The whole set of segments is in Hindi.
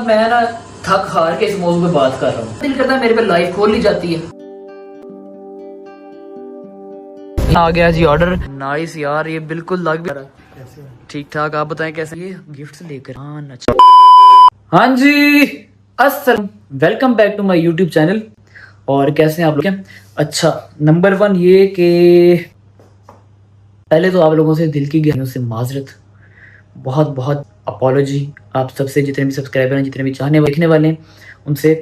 मैं ना थक हार के इस मौजूद पे बात कर रहा हूँ। दिल करता है मेरे पे लाइफ खोल ली जाती है। आ गया जी ऑर्डर। नाइस यार, ये बिल्कुल लग भी ठीक ठाक। आप बताएं कैसे? ये गिफ्ट लेकर हाँ जी, अस्सलाम, welcome back to my YouTube channel. और कैसे हैं आप लोग? क्या अच्छा, नंबर 1 ये कि पहले तो आप लोगों से दिल की गहराइयों से माजरत, बहुत बहुत अपॉलोजी आप सबसे, जितने भी सब्सक्राइबर हैं, जितने भी चाहने देखने वाले हैं, उनसे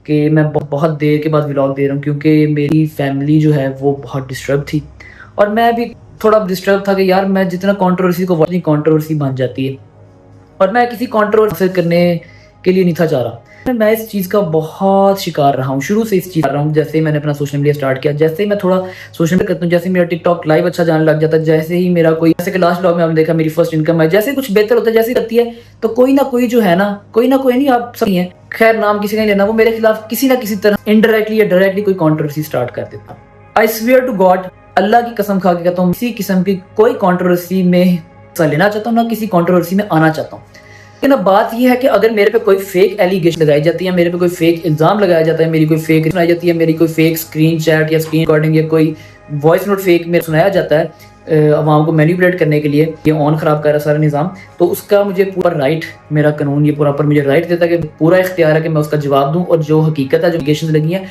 कि मैं बहुत देर के बाद व्लॉग दे रहा हूँ, क्योंकि मेरी फैमिली जो है वो बहुत डिस्टर्ब थी और मैं भी थोड़ा डिस्टर्ब था कि यार मैं जितना कंट्रोवर्सी को वॉच, कंट्रोवर्सी बन जाती है और मैं किसी कंट्रोवर्सी करने के लिए नहीं था चाह रहा। मैं इस चीज़ का बहुत शिकार रहा हूँ, शुरू से इस चीज़ कर रहा हूँ। जैसे ही मैंने अपना सोशल मीडिया स्टार्ट किया, जैसे ही मैं थोड़ा सोशल मीडिया करता हूँ, जैसे ही मेरा टिकटॉक लाइव अच्छा जाने लग जाता है, जैसे ही मेरा कोई, जैसे कि लास्ट व्लॉग में आपने देखा मेरी फर्स्ट इनकम है, जैसे कुछ बेहतर होता है, जैसे करती है तो कोई ना कोई जो है ना, कोई नहीं, आप सही हैं, खैर नाम किसी का नहीं लेना, वो मेरे खिलाफ किसी ना किसी तरह इनडायरेक्टली या डायरेक्टली कोई कॉन्ट्रोवर्सी स्टार्ट कर देता। आई स्वेयर टू गॉड, अल्लाह की कसम खा के कहता हूँ, किसी किस्म की कोई कॉन्ट्रोवर्सी में हिस्सा लेना चाहता हूँ, ना किसी कॉन्ट्रोवर्सी में आना चाहता हूँ। लेकिन अब बात यह है कि अगर मेरे पे कोई फेक एलिगेशन लगाई जाती है, मेरे पे कोई फेक इल्जाम लगाया जाता है, मेरी कोई फेक सुनाई जाती है, मेरी कोई फेक स्क्रीन चैट या स्क्रीन रिकॉर्डिंग या कोई वॉइस नोट फेक में सुनाया जाता है अवाम को मैनिपुलेट करने के लिए, ये ऑन खराब कर रहा है सारा निज़ाम, तो उसका मुझे पूरा राइट, मेरा कानून ये पूरा पर मुझे राइट देता है कि पूरा इख्तियार है कि मैं उसका जवाब दूँ और जो हकीकत है, जो एलिगेशन लगी हैं,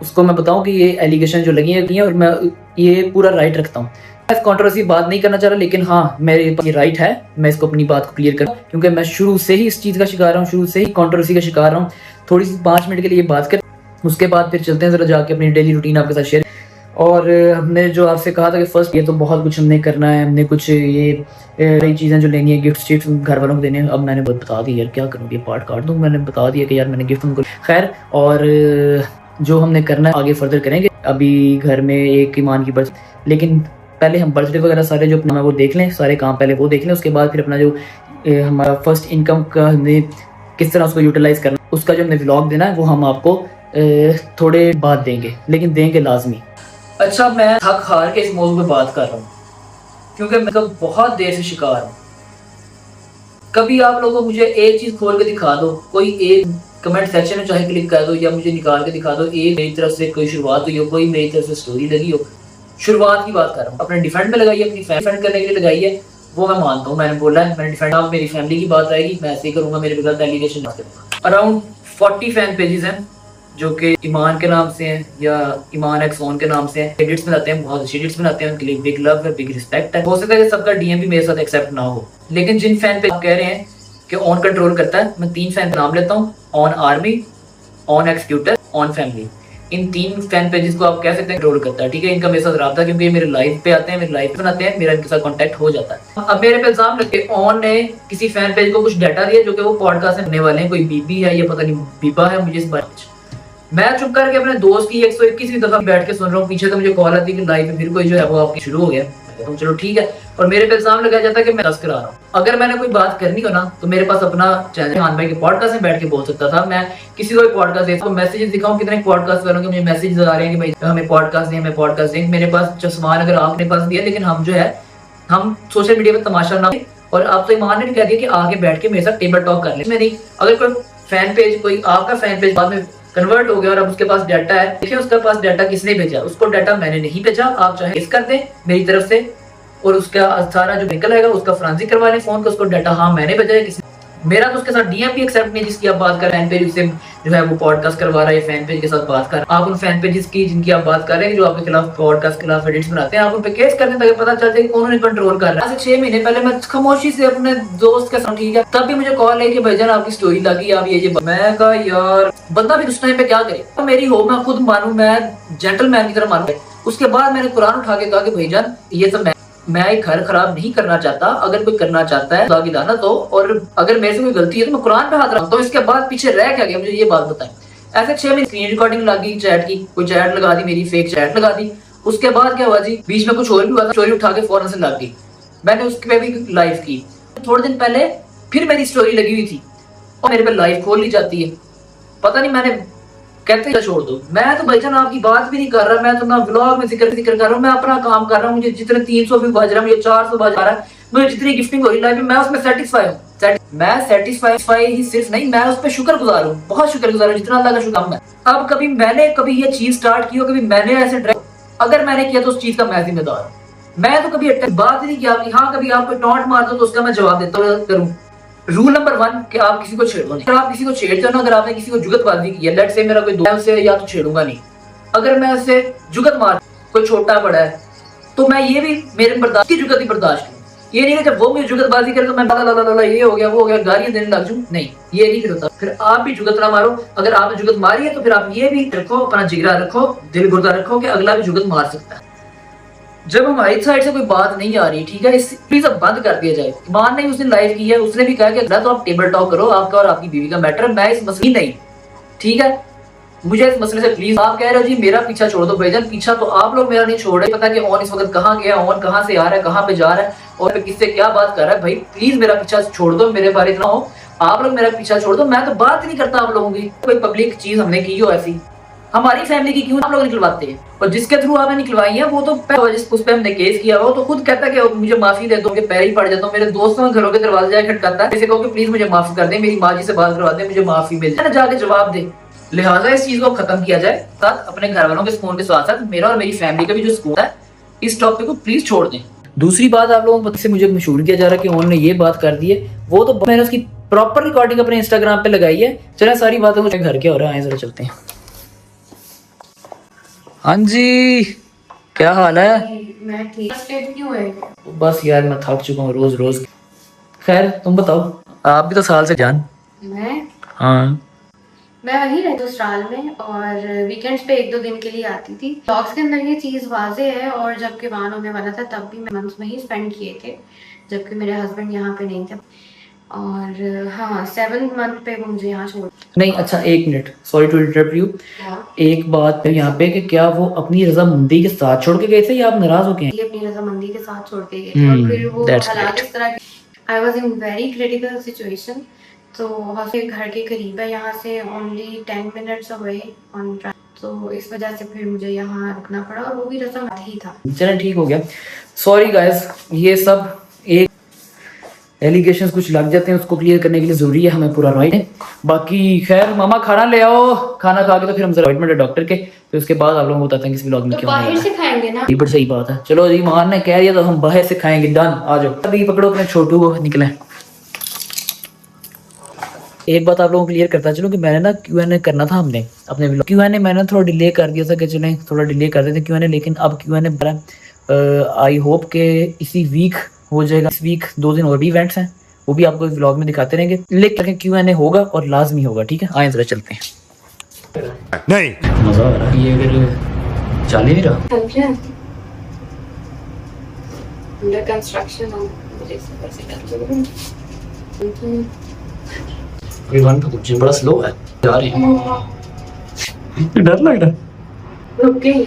उसको मैं बताऊँ कि ये एलिगेशन जो लगी हैं और मैं ये पूरा राइट रखता हूँ। मैं कंट्रोवर्सी बात नहीं करना चाह रहा, लेकिन हाँ मेरे पास ये राइट है, मैं इसको अपनी बात को क्लियर करूँ, क्योंकि मैं शुरू से ही इस चीज़ का शिकार रहा हूँ, शुरू से ही कंट्रोवर्सी का शिकार रहा हूँ। थोड़ी सी 5 मिनट के लिए बात कर, उसके बाद फिर चलते हैं ज़रा जाके अपनी डेली रूटीन आपके साथ शेयर। और हमने जो आपसे कहा था कि फर्स्ट ये तो बहुत कुछ हमने करना है, हमने कुछ ये नई चीज़ें जो लेनी है, गिफ्ट घर वालों को देने हैं। अब मैंने बता दिया यार, क्या करूँ, ये पार्ट काट दूँ, मैंने बता दिया कि यार मैंने गिफ्ट उनको, खैर। और जो हमने करना है आगे फर्दर करेंगे, अभी घर में एक ईमान की बर्थ, लेकिन पहले हम बर्थडे वगैरह सारे जो अपना वो देख लें, सारे काम पहले वो देख लें, उसके बाद फिर अपना जो हमारा फर्स्ट इनकम का हमने किस तरह उसको यूटिलाइज करना, उसका जो हमने व्लॉग देना है वो हम आपको थोड़े बाद देंगे, लेकिन देंगे लाजमी। अच्छा, मैं थक हार के इस मौजूद पे बात कर रहा हूँ, क्योंकि मैं तो बहुत देर से शिकार हूँ। कभी आप लोगों मुझे एक चीज़ खोल के दिखा दो, कोई एक कमेंट सेक्शन में चाहे क्लिक कर दो या मुझे निकाल के दिखा दो, एक मेरी तरफ से कोई शुरुआत हुई हो, कोई मेरी तरफ से स्टोरी लगी हो। शुरुआत की बात कर रहा हूँ, अपने डिफेंड में लगाई है, अपनी डिफेंड करने के लिए लगाई है, वो मैं मानता हूँ, मैंने बोला है, मैंने डिफेंड। अब मेरी फैमिली की बात आएगी, मैं ऐसे ही करूँगा, मेरे गलत एलिगेशन। अराउंड 40 फैन पेजेस हैं जो कि ईमान के नाम से हैं या ईमान एक्स ऑन के नाम से हैं। एडिट्स बनाते हैं, बहुत अच्छी एडिट्स बनाते हैं, उनके लिए बिग लव है, बिग रिस्पेक्ट है। हो सकता है कि सबका डीएम भी मेरे साथ एक्सेप्ट ना हो, लेकिन जिन फैन पे आप कह रहे हैं कि ऑन कंट्रोल करता है, मैं 3 फैन का नाम लेता हूँ, on army, on executor, on family. इन 3 फैन पेजेस को आप कह सकते हैं कंट्रोल करता है, ठीक है। इनका मेरे साथ रब्ता, क्योंकि ये मेरे लाइव पे आते हैं, मेरे लाइव बनाते हैं, मेरा इनके साथ कांटेक्ट हो जाता है। अब मेरे पे इल्जाम लगे ऑन ने किसी फैन पेज को कुछ डाटा दिया जो कि वो पॉडकास्ट में बनने वाले हैं, कोई बीबी है या पता नहीं बीबा है, मुझे इस बारे में मैं चुप करके अपने दोस्त की 121वीं दफा बैठ के सुन रहा हूँ। पीछे तो मुझे कॉल आती है कि लाइव में फिर कोई जो है वो आपकी शुरू हो गया। तो चलो ठीक है, और मेरे पे इल्जाम लगाया जाता है कि मैं दस करा रहा हूँ। अगर मैंने कोई बात करनी हो ना, तो मेरे पास अपना चैनल खान भाई के पॉडकास्ट में बैठ के बोल सकता था। मैं किसी को पॉडकास्ट देता हूँ, मैसेजेस दिखाऊँ, कितने पॉडकास्ट वालों के मुझे मैसेज आ रहे हैं कि भाई हमें पॉडकास्ट दें, हमें पॉडकास्ट दें। मेरे पास चश्मान अगर आपने पास दिया, लेकिन हम जो है हम सोशल मीडिया पर तमाशा ना, और आप तो ईमान ने भी कह दिया कि आगे बैठ के मेरे साथ टेबल टॉक कर ले। मैं नहीं, अगर कोई फैन पेज, कोई आपका फैन पेज बाद में कन्वर्ट हो गया और अब उसके पास डाटा है, देखिए उसके पास डाटा किसने भेजा, उसको डाटा मैंने नहीं भेजा। आप चाहे इस कर दें मेरी तरफ से, और उसका सारा जो निकल आएगा उसका फ्रांसिक करवा लें फोन का, उसको डाटा हाँ मैंने भेजा है, किसी मेरा तो उसके साथ डीएम भी एक्सेप्ट नहीं, जिसकी आप बात कर रहे हैं, फैन पेज उससे जो है वो पॉडकास्ट करवा रहा है, फैन पेज के साथ बात कर, आप उन फैन पेजेस की जिनकी आप बात कर रहे हैं, जो आपके खिलाफ पॉडकास्ट के खिलाफ एडिट्स बनाते हैं, आप उन पे केस कर दें ताकि पता चल जाए कि कौन उन्हें कंट्रोल कर रहा है। 6 महीने पहले मैं खामोशी से अपने दोस्त के साथ, ठीक है, तब भी मुझे कॉल है कि भाईजान आपकी स्टोरी लगी, आप ये मैं कहा यार बंदा भी उस टाइम पे क्या करे, तो मेरी हो, मैं खुद मानूं, मैं जेंटलमैन की तरह मानूं। उसके बाद मैंने कुरान उठा के कहा कि भाईजान ये सब मैं एक घर खराब नहीं करना चाहता, अगर कोई करना चाहता है दागी लाना तो, और अगर मेरे से कोई गलती है तो मैं कुरान पे हाथ रखता हूँ। इसके बाद पीछे रह क्या गया, मुझे ये बात बताएं। ऐसे 6 महीने स्क्रीन रिकॉर्डिंग लगी चैट की, कोई चैट लगा दी, मेरी फेक चैट लगा दी। उसके बाद क्या हुआ जी, बीच में कुछ और भी हुआ था, स्टोरी उठा के फौरन से लग गई, मैंने उस पे भी लाइव की। थोड़े दिन पहले फिर मेरी स्टोरी लगी हुई थी और मेरे पे लाइव खोल ली जाती है, पता नहीं मैंने कहते छोड़ दो। मैं तो भाईजान आपकी बात भी नहीं कर रहा, मैं तो ना व्लॉग में जिक्र कर रहा हूँ, मैं अपना काम कर रहा हूँ। मुझे जितने 300 व्यू बज रहा है, मुझे 400 बज रहा है, मुझे जितनी गिफ्टिंग हो रही लाइफ में, मैं उसमें सेटिस्फाई हूँ। मैं सेटिस्फाई ही सिर्फ नहीं, मैं उस पर शुक्रगुजार हूँ, बहुत शुक्रगुजार हूँ, जितना अल्लाह का शुक्र है। अब कभी मैंने ये चीज स्टार्ट की हो, कभी मैंने ऐसे अगर मैंने किया तो उस चीज का मैं जिम्मेदार हूँ। मैं तो कभी बात ही नहीं किया कि हाँ कभी आप कोई टॉन्ट मार दो तो उसका मैं जवाब देता करूँ। रूल नंबर 1 कि आप किसी को छेड़ो नहीं। अगर आप किसी को छेड़ते हो ना, अगर आपने किसी को जुगतबाजी की है, लेट्स से मेरा कोई दोस्त है उससे या तो छेड़ूंगा नहीं। अगर मैं उससे जुगत मार, कोई छोटा बड़ा है, तो मैं ये भी मेरे बर्दाश्त की जुगत ही बर्दाश्त करूँ। ये नहीं है जब वो मुझे जुगतबाजी करे तो मैं ला ये हो गया वो हो गया गालियां देने लग जाऊं, नहीं, ये नहीं फिर होता। फिर आप भी जुगत ना मारो। अगर आपने जुगत मारी है तो फिर आप ये भी रखो, अपना जिगरा रखो, दिल गुर्दा रखो कि अगला भी जुगत मार सकता है। जब हमारी साइड से कोई बात नहीं आ रही, ठीक है, इस प्लीज अब बंद कर दिया जाए। ईमान ने उस दिन लाइव की है, उसने भी कहा कि अगला तो आप टेबल टॉक करो, आपका और आपकी बीवी का मैटर, मैं इस मसले नहीं, ठीक है, मुझे इस मसले से प्लीज। आप कह रहे हो जी मेरा पीछा छोड़ दो, भाईजान पीछा तो आप लोग मेरा नहीं छोड़ रहे। पता कि ऑन इस वक्त कहाँ गया, ऑन कहाँ से आ रहा है, कहाँ पे जा रहा है और किससे क्या बात कर रहा है। भाई प्लीज मेरा पीछा छोड़ दो, मेरे बारे इतना हो, आप लोग मेरा पीछा छोड़ दो। मैं तो बात ही नहीं करता आप लोगों की। कोई पब्लिक चीज हमने की हो ऐसी, हमारी फैमिली की क्यों आप लोग निकलवाते हैं, और जिसके थ्रू आपने निकलवाई है वो तो उस पर हमने केस किया हो तो खुद कहता है कि मुझे माफी दे दो, के पैर ही पड़ जाता हूँ। मेरे दोस्तों के घरों के दरवाजे जाके खटकाता है, जैसे कहो कि प्लीज मुझे माफ कर दे, मेरी माँ जी से बात करवा दे, मुझे माफी मिल जाए, जाके जवाब दे। लिहाजा इस चीज को खत्म किया जाए, साथ अपने घर वालों के सुकून के साथ साथ मेरा और मेरी फैमिली का भी जो सुकून है, इस टॉपिक को प्लीज छोड़ दें। दूसरी बात आप लोगों से मुझे मशहूर किया जा रहा है कि उन्होंने ये बात कर दी है, वो तो मैंने उसकी प्रॉपर रिकॉर्डिंग अपने इंस्टाग्राम पे लगाई है। चले सारी बातों को घर क्या हो रहा है जरा चलते हैं। हाँ जी, क्या हाल है? मैं ठीक। क्यों है? बस यार मैं थक चुका हूँ रोज रोज। खैर तुम बताओ, आप भी तो साल से जान। मैं वहीं रहती हूँ ससुराल में, और वीकेंड्स पे 1-2 दिन के लिए आती थी। ब्लॉग्स के अंदर ये चीज़ वाजे है, और जब के वान होने वाला था तब भी मैं मंथ्स में ही स्पेंड किए थे, जबकि मेरे हस्बैंड यहाँ पे नहीं थे। और हाँ 7th मंथ पे वो मुझे यहाँ छोड़ नहीं। अच्छा एक minute, sorry to interrupt you. एक बात है यहाँ पे कि क्या वो अपनी रजामंदी के साथ छोड़ के गए थे या आप नाराज हो गए? अपनी रजामंदी के साथ छोड़ के गए थे, और फिर वो हालात इस तरह के, I was in very critical situation. तो हमारे घर के करीब है, यहाँ से only 10 minutes away on drive, तो इस वजह से फिर मुझे यहाँ रुकना पड़ा, और वो भी रस्म ही था। चलो ठीक हो गया। सॉरी गाइस, ये सब एक एलिगेशंस कुछ लग जाते हैं, उसको क्लियर करने के लिए जरूरी है, हमें पूरा राइट है। बाकी खैर मामा खाना ले आओ, खाना खा के तो फिर हम अपॉइंटमेंट है डॉक्टर के, फिर उसके बाद आप लोगों को बताते हैं किस व्लॉग में तो बाहर से खाएंगे ना। ये बड़ी सही बात है। चलो जी मान ने कह दिया तो हम बाहर से खाएंगे, डन। आ जाओ अभी पकड़ो अपने छोटू को, निकले। एक बात आप लोगों को क्लियर करता चलो कि मैंने ना Q&A करना था, हमने अपने Q&A मैंने थोड़ा डिले कर दिया था कि चलें थोड़ा डिले कर देते Q&A, लेकिन अब Q&A बड़ा आई होप के इसी वीक हो जाएगा। इस वीक 2 दिन और भी इवेंट्स हैं, वो भी आपको व्लॉग में दिखाते रहेंगे, लेकिन Q&A होगा और लाजमी होगा, ठीक है। आए जरा चलते हैं। नहीं मजा आ रहा है, ये अगर चल ही रहा वन पे कुछ बड़ा स्लो है, जा रहे हैं। डर लग रहा है, रुक गई।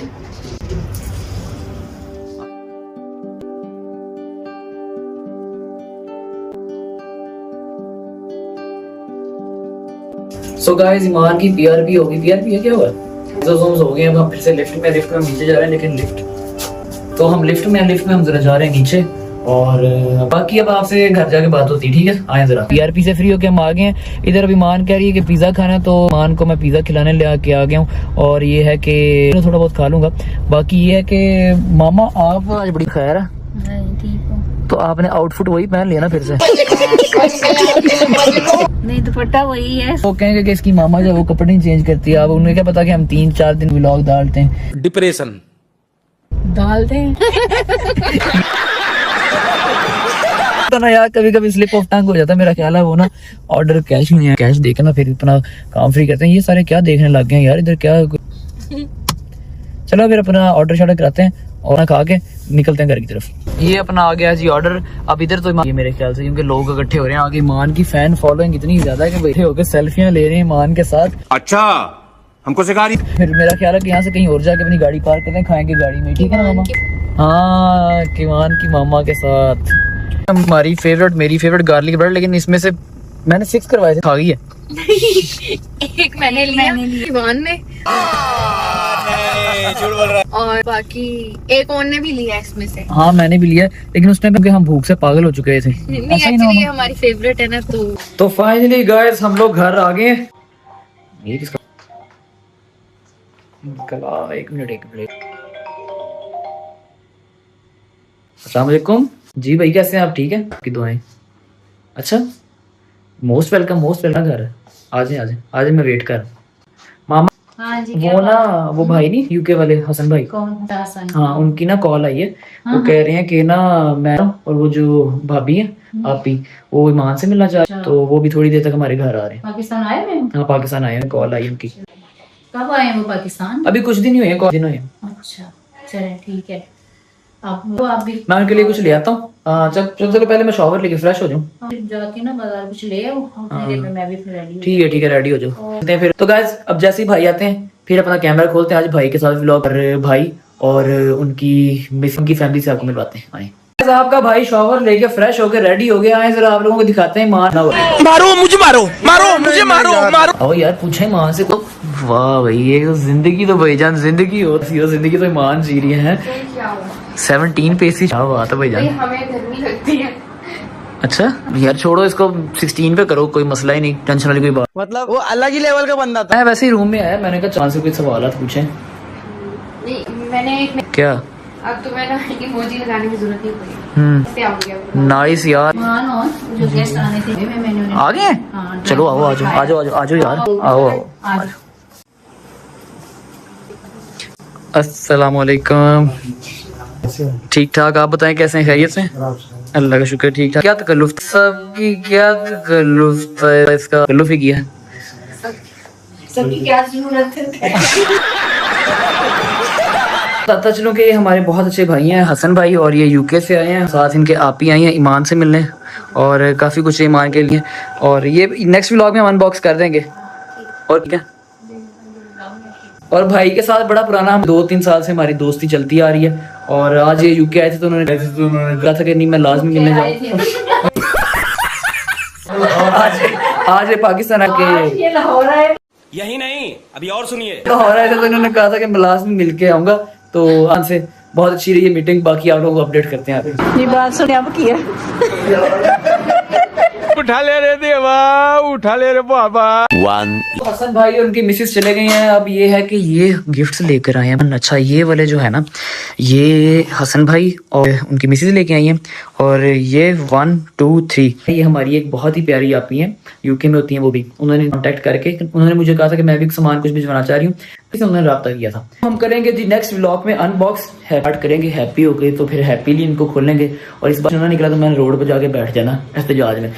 सो गाइस ईमान की पीआरपी होगी। पीआरपी है क्या हुआ? जोम्स हो गए हैं, हम फिर से लिफ्ट में नीचे जा रहे हैं, लेकिन लिफ्ट में हम जरा जा रहे हैं नीचे, और बाकी अब आपसे घर जाके बात होती है, ठीक है। आए जरा। पीआरपी से फ्री होके हम आ गए हैं इधर। अभी मान कह रही है कि पिज्जा खाना है, तो मान को मैं पिज्जा खिलाने ले आके आ गया हूँ, और ये है कि थोड़ा बहुत खा लूंगा। बाकी ये है कि मामा आप आज बड़ी खैर है, तो आपने आउटफिट वही पहन लिया ना फिर से? नहीं दुपट्टा वही है। वो कहेंगे कि इसकी मामा जो वो कपड़े नहीं चेंज करती है। अब उन्हें क्या पता कि हम 3-4 दिन व्लॉग डालते हैं, डिप्रेशन डालते हैं तो ना यार कभी कभी स्लिप ऑफ टंग हो जाता है। मेरा ख्याल है वो ना ऑर्डर कैश नहीं है, कैश देके ना फिर अपना काम फ्री करते हैं। ये सारे क्या देखने लग गए हैं यार इधर, क्या चलो फिर अपना ऑर्डर शॉर्डर कराते हैं और खा के निकलते हैं घर की तरफ। ये अपना आ गया जी ऑर्डर। अब इधर तो ये मेरे ख्याल से क्योंकि लोग इकट्ठे हो रहे हैं आगे, मान की फैन फॉलोइंग इतनी ज्यादा है कि बैठे होकर सेल्फियां ले रहे हैं मान के साथ। अच्छा हमको सिखा रही। फिर मेरा ख्याल है कि यहाँ से कहीं और जाके अपनी गाड़ी पार्क करते हैं, खाएंगे गाड़ी में, ठीक है ना मामा? हाँ किमान की मामा के साथ। हमारी फेवरेट, मेरी फेवरेट गार्लिक ब्रेड, लेकिन इसमें से मैंने 6 करवाए थे, खा गई है। एक मैंने लिया ईमान ने। और बाकी एक और ने भी लिया इसमें से। हाँ मैंने भी लिया, लेकिन उस टाइम क्योंकि हम भूख से पागल हो चुके थे। नहीं एक्चुअली हमारी फेवरेट है ना तो फाइनली गाइस हम लोग घर आ गए। ये किसका निकला? एक मिनट। अस्सलाम वालेकुम जी भाई, कैसे हैं आप? ठीक है, आपकी दुआएं। अच्छा मोस्ट वेलकम घर। आ जाए मैं वेट कर। मामा हाँ जी, वो ना वो भाई नहीं यूके वाले हसन भाई, कौन? हाँ उनकी ना कॉल आई है। वो कह रहे हैं कि ना मैं और वो जो भाभी है आप ही, वो ईमान से मिलना चाह रहे हैं, तो वो भी थोड़ी देर तक हमारे घर आ रहे हैं। पाकिस्तान आए हुए हैं? हाँ पाकिस्तान आए हैं, कॉल आई उनकी। कब आए वो पाकिस्तान? अभी कुछ दिन ही हुए हैं, कुछ दिन हुए हैं। अच्छा चले ठीक है। आप भी मैं उनके लिए कुछ ले आता हूँ। चलो पहले मैं शॉवर लेके फ्रेश हो जाऊँ। जाके ना बाजार कुछ ले आओ, मैं भी फिर रेडी। ठीक है रेडी हो जाओ फिर। तो गाइस अब जैसे ही भाई आते हैं फिर अपना कैमरा खोलते हैं। आज भाई के साथ व्लॉग कर रहे हैं, भाई और उनकी मिसिंग की फैमिली से आपको मिलवाते हैं। आए आपका भाई शॉवर लेके फ्रेश होके रेडी हो गया है, जरा आप लोगों को दिखाते हैं। मारो मुझे मारो। आओ यार पूछे मां से। तो वाह भाई ये तो जिंदगी तो भाईजान जिंदगी होती है, जिंदगी तो ईमान जी रही है। 17 पेज की क्या बात है भाईजान। हमें गर्मी लगती है। अच्छा यार छोड़ो इसको, 16 पे करो, कोई मसला ही नहीं, टेंशन वाली कोई बात। मतलब वो अलग ही लेवल का बंदा था। मैं वैसे ही रूम में आया, मैंने कहा चांस से कोई सवाल पूछे। नहीं मैंने क्या अब तो मैं ना इमोजी लगाने की जरूरत नहीं पड़ी। कैसे आ गया? नाइस यार। जो गेस्ट आने थे मैंने आ गए? चलो आओ यार आओ। अस्सलाम वालेकुम। ठीक ठाक, आप बताएं कैसे हैं? खैरियत से? अल्लाह का शुक्र ठीक ठाक। क्या तकल्लुफ सबकी, क्या तकल्लुफ है इसका? तकल्लुफ ही किया है सबकी क्या जरूरत है? पता चलो कि हमारे बहुत अच्छे भाई हैं हसन भाई, और ये यूके से आए हैं, साथ इनके आप ही आई हैं ईमान से मिलने, और काफ़ी कुछ ईमान के लिए। और ये नेक्स्ट व्लॉग में हम अनबॉक्स कर देंगे। और क्या, और भाई के साथ बड़ा पुराना, हम 2-3 साल से हमारी दोस्ती चलती आ रही है। और आज ये यूके आए थे तो उन्होंने कहा था कि नहीं मैं लाजमी मिलने जाऊँ। आज ये पाकिस्तान आके लाहौर आए। यही नहीं अभी और सुनिए। लाहौर आए थे तो इन्होंने कहा था कि मैं लाजमी मिल के आऊँगा। तो आज से बहुत अच्छी रही है मीटिंग, बाकी आप लोगों को अपडेट करते हैं। ये बात सुने आप की है। उठा ले रे देवा, उठा ले रे बाबा। हसन भाई और उनकी मिसेस चले गई हैं। अब ये है कि ये गिफ्ट्स लेकर आए हैं। अच्छा ये वाले जो है ना, ये हसन भाई और उनकी मिसेस लेके आई हैं। और ये 1 2 3 ये हमारी एक बहुत ही प्यारी आपी हैं, यूके में होती हैं वो भी। उन्होंने कांटेक्ट करके उन्होंने मुझे कहा था कि मैं भी सामान कुछ भिजवाना चाह रही हूँ, इसलिए उन्होंने रब्ता किया था। हम करेंगे जी नेक्स्ट व्लॉग में अनबॉक्स स्टार्ट करेंगे। हैप्पी हो गई तो फिर हैप्पीली इनको खोलेंगे। और इस बार ना निकला तो मैंने रोड पर जाके बैठ जाना एहतजाज में।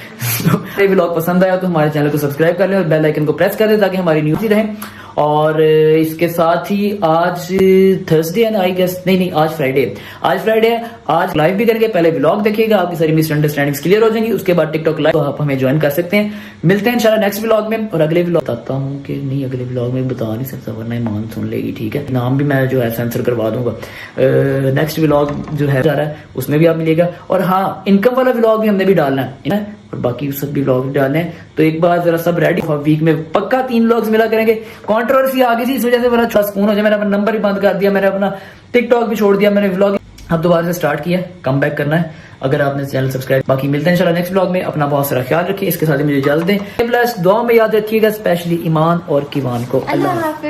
तो ये व्लॉग पसंद आया तो हमारे चैनल को सब्सक्राइब कर लें और बेल आइकन को प्रेस कर दें ताकि हमारी न्यूज़ ही रहे। और इसके साथ ही आज थर्सडे है ना, आई गेस, नहीं आज फ्राइडे है। आज लाइव भी करेंगे। पहले व्लॉग देखिएगा, आपकी सारी मिसअंडरस्टैंडिंग्स क्लियर हो जाएंगी। उसके बाद टिकटॉक लाइव आप हमें ज्वाइन कर सकते हैं। मिलते हैं इंशाल्लाह नेक्स्ट व्लॉग में। और अगले व्लॉग बताता हूँ कि नहीं, अगले व्लॉग में बता नहीं सकता वरना ईमान सुन लेगी, ठीक है। नाम भी मैं जो है सेंसर करवा दूंगा। नेक्स्ट व्लॉग जो है जा रहा है उसमें भी आप मिलेगा। और हाँ इनकम वाला व्लॉग भी हमने भी डालना है और बाकी सब भी व्लॉग डालने हैं। तो एक बार जरा सब रेडी, वीक में पक्का 3 व्लॉग्स मिला करेंगे। कंट्रोवर्सी आ गई थी, इस वजह से बड़ा सुकून हो जाए। मैंने अपना नंबर ही बंद कर दिया, मैंने अपना टिकटॉक भी छोड़ दिया, मैंने व्लॉग अब दोबारा से स्टार्ट किया, कम बैक करना है अगर आपने चैनल सब्सक्राइब। बाकी मिलते हैं इंशाल्लाह नेक्स्ट व्लॉग में। अपना बहुत सारा ख्याल रखिए। इसके साथ ही मुझे इजाजत दें। दुआ में याद रखिएगा स्पेशली ईमान और किवान को। अल्लाह हाफिज़।